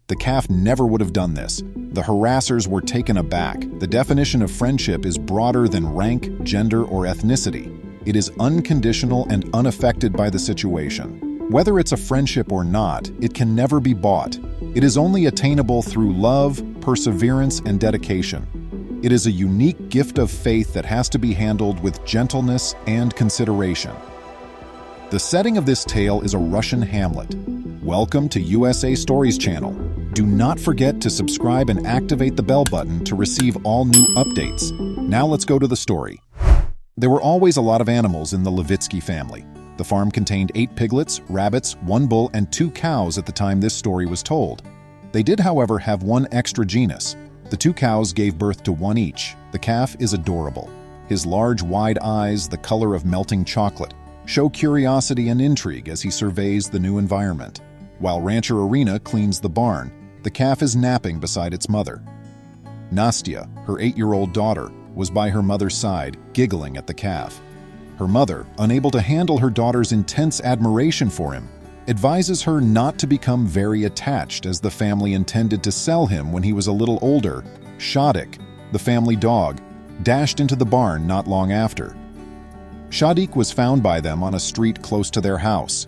The calf never would have done this. The harassers were taken aback. The definition of friendship is broader than rank, gender, or ethnicity. It is unconditional and unaffected by the situation. Whether it's a friendship or not, it can never be bought. It is only attainable through love, perseverance, and dedication. It is a unique gift of faith that has to be handled with gentleness and consideration. The setting of this tale is a Russian hamlet. Welcome to USA Stories channel. Do not forget to subscribe and activate the bell button to receive all new updates. Now let's go to the story. There were always a lot of animals in the Levitsky family. The farm contained 8 piglets, rabbits, 1 bull, and 2 cows at the time this story was told. They did, however, have 1 extra genus. The 2 cows gave birth to 1 each. The calf is adorable. His large, wide eyes, the color of melting chocolate, show curiosity and intrigue as he surveys the new environment. While Rancher Arena cleans the barn, the calf is napping beside its mother. Nastya, her 8-year-old daughter, was by her mother's side, giggling at the calf. Her mother, unable to handle her daughter's intense admiration for him, advises her not to become very attached as the family intended to sell him when he was a little older. Shadik, the family dog, dashed into the barn not long after. Shadik was found by them on a street close to their house.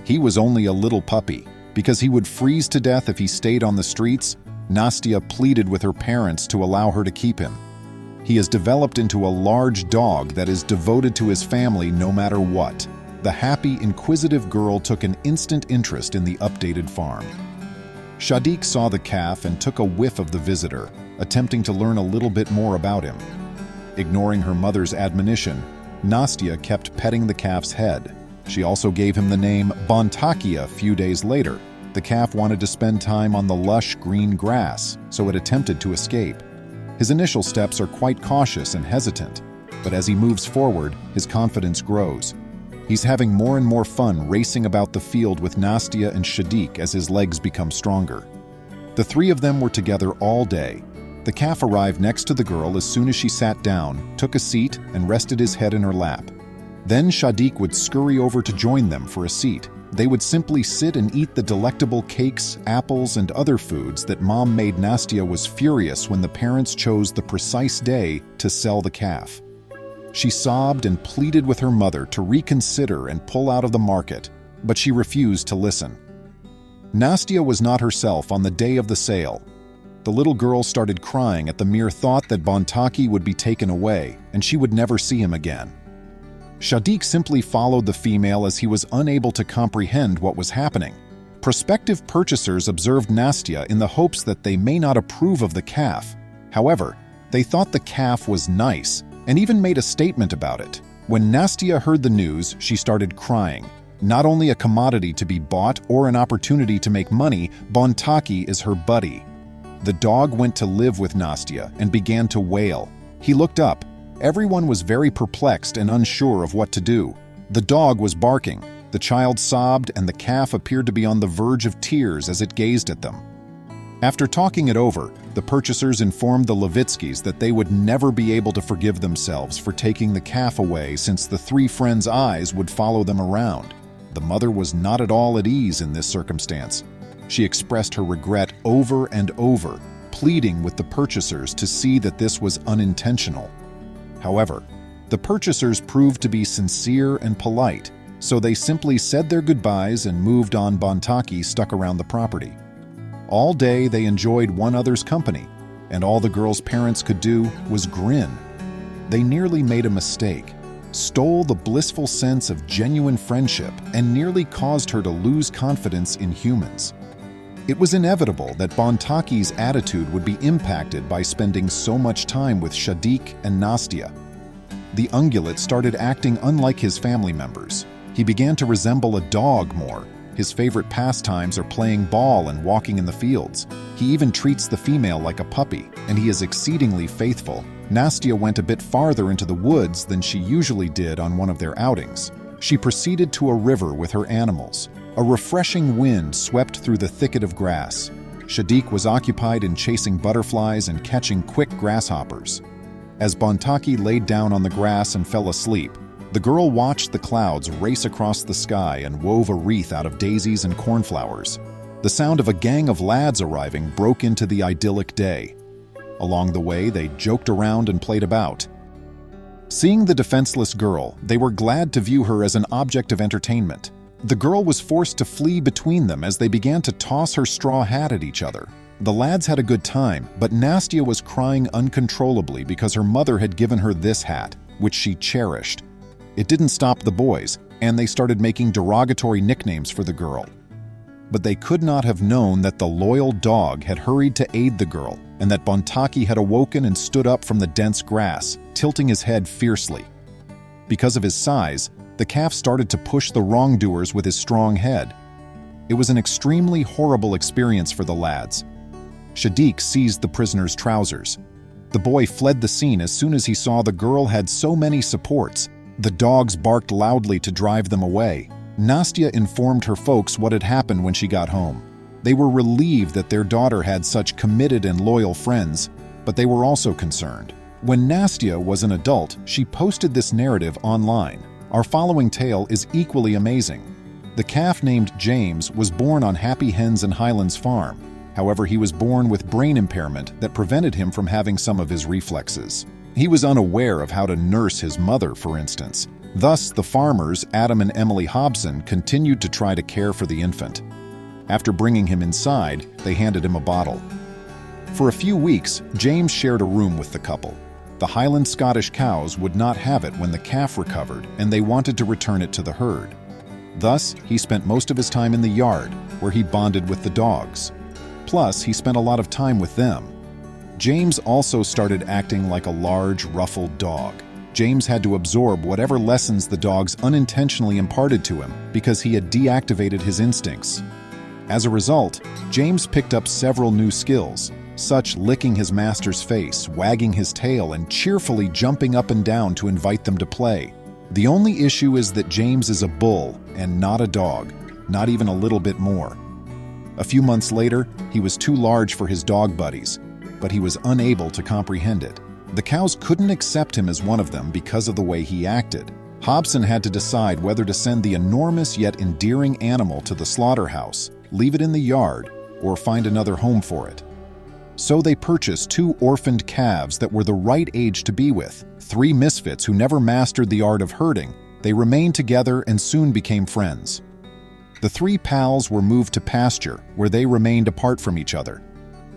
He was only a little puppy. Because he would freeze to death if he stayed on the streets, Nastya pleaded with her parents to allow her to keep him. He has developed into a large dog that is devoted to his family no matter what. The happy, inquisitive girl took an instant interest in the updated farm. Shadik saw the calf and took a whiff of the visitor, attempting to learn a little bit more about him. Ignoring her mother's admonition, Nastya kept petting the calf's head. She also gave him the name Bontaki a few days later. The calf wanted to spend time on the lush green grass, so it attempted to escape. His initial steps are quite cautious and hesitant, but as he moves forward, his confidence grows. He's having more and more fun racing about the field with Nastya and Shadik as his legs become stronger. The 3 of them were together all day. The calf arrived next to the girl as soon as she sat down, took a seat, and rested his head in her lap. Then Shadik would scurry over to join them for a seat. They would simply sit and eat the delectable cakes, apples, and other foods that Mom made. Nastya was furious when the parents chose the precise day to sell the calf. She sobbed and pleaded with her mother to reconsider and pull out of the market, but she refused to listen. Nastya was not herself on the day of the sale. The little girl started crying at the mere thought that Bontaki would be taken away and she would never see him again. Shadik simply followed the female as he was unable to comprehend what was happening. Prospective purchasers observed Nastya in the hopes that they may not approve of the calf. However, they thought the calf was nice and even made a statement about it. When Nastya heard the news, she started crying. Not only a commodity to be bought or an opportunity to make money, Bontaki is her buddy. The dog went to live with Nastya and began to wail. He looked up. Everyone was very perplexed and unsure of what to do. The dog was barking, the child sobbed, and the calf appeared to be on the verge of tears as it gazed at them. After talking it over, the purchasers informed the Levitskys that they would never be able to forgive themselves for taking the calf away since the 3 friends' eyes would follow them around. The mother was not at all at ease in this circumstance. She expressed her regret over and over, pleading with the purchasers to see that this was unintentional. However, the purchasers proved to be sincere and polite, so they simply said their goodbyes and moved on. Bontaki stuck around the property. All day they enjoyed one another's company, and all the girl's parents could do was grin. They nearly made a mistake, stole the blissful sense of genuine friendship, and nearly caused her to lose confidence in humans. It was inevitable that Bontaki's attitude would be impacted by spending so much time with Shadik and Nastya. The ungulate started acting unlike his family members. He began to resemble a dog more. His favorite pastimes are playing ball and walking in the fields. He even treats the female like a puppy, and he is exceedingly faithful. Nastya went a bit farther into the woods than she usually did on one of their outings. She proceeded to a river with her animals. A refreshing wind swept through the thicket of grass. Shadik was occupied in chasing butterflies and catching quick grasshoppers. As Bontaki laid down on the grass and fell asleep, the girl watched the clouds race across the sky and wove a wreath out of daisies and cornflowers. The sound of a gang of lads arriving broke into the idyllic day. Along the way, they joked around and played about. Seeing the defenseless girl, they were glad to view her as an object of entertainment. The girl was forced to flee between them as they began to toss her straw hat at each other. The lads had a good time, but Nastya was crying uncontrollably because her mother had given her this hat, which she cherished. It didn't stop the boys, and they started making derogatory nicknames for the girl. But they could not have known that the loyal dog had hurried to aid the girl, and that Bontaki had awoken and stood up from the dense grass, tilting his head fiercely. Because of his size, the calf started to push the wrongdoers with his strong head. It was an extremely horrible experience for the lads. Shadiq seized the prisoner's trousers. The boy fled the scene as soon as he saw the girl had so many supports. The dogs barked loudly to drive them away. Nastya informed her folks what had happened when she got home. They were relieved that their daughter had such committed and loyal friends, but they were also concerned. When Nastya was an adult, she posted this narrative online. Our following tale is equally amazing. The calf named James was born on Happy Hens and Highlands Farm. However, he was born with brain impairment that prevented him from having some of his reflexes. He was unaware of how to nurse his mother, for instance. Thus, the farmers, Adam and Emily Hobson, continued to try to care for the infant. After bringing him inside, they handed him a bottle. For a few weeks, James shared a room with the couple. The Highland Scottish cows would not have it when the calf recovered, and they wanted to return it to the herd. Thus, he spent most of his time in the yard, where he bonded with the dogs. Plus, he spent a lot of time with them. James also started acting like a large, ruffled dog. James had to absorb whatever lessons the dogs unintentionally imparted to him because he had deactivated his instincts. As a result, James picked up several new skills, such licking his master's face, wagging his tail, and cheerfully jumping up and down to invite them to play. The only issue is that James is a bull and not a dog, not even a little bit more. A few months later, he was too large for his dog buddies, but he was unable to comprehend it. The cows couldn't accept him as one of them because of the way he acted. Hobson had to decide whether to send the enormous yet endearing animal to the slaughterhouse, leave it in the yard, or find another home for it. So they purchased 2 orphaned calves that were the right age to be with, 3 misfits who never mastered the art of herding. They remained together and soon became friends. The 3 pals were moved to pasture, where they remained apart from each other.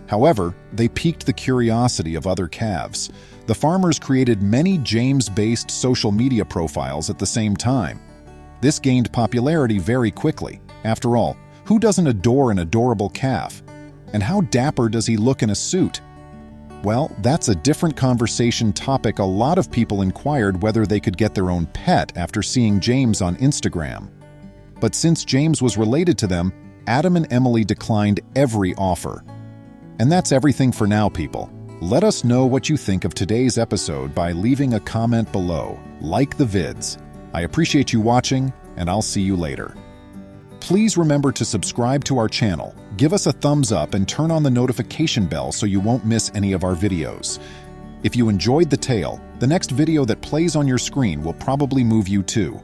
However, they piqued the curiosity of other calves. The farmers created many James-based social media profiles at the same time. This gained popularity very quickly. After all, who doesn't adore an adorable calf? And how dapper does he look in a suit? Well, that's a different conversation topic. A lot of people inquired whether they could get their own pet after seeing James on Instagram. But since James was related to them, Adam and Emily declined every offer. And that's everything for now, people. Let us know what you think of today's episode by leaving a comment below. Like the vids. I appreciate you watching, and I'll see you later. Please remember to subscribe to our channel, give us a thumbs up, and turn on the notification bell so you won't miss any of our videos. If you enjoyed the tale, the next video that plays on your screen will probably move you too.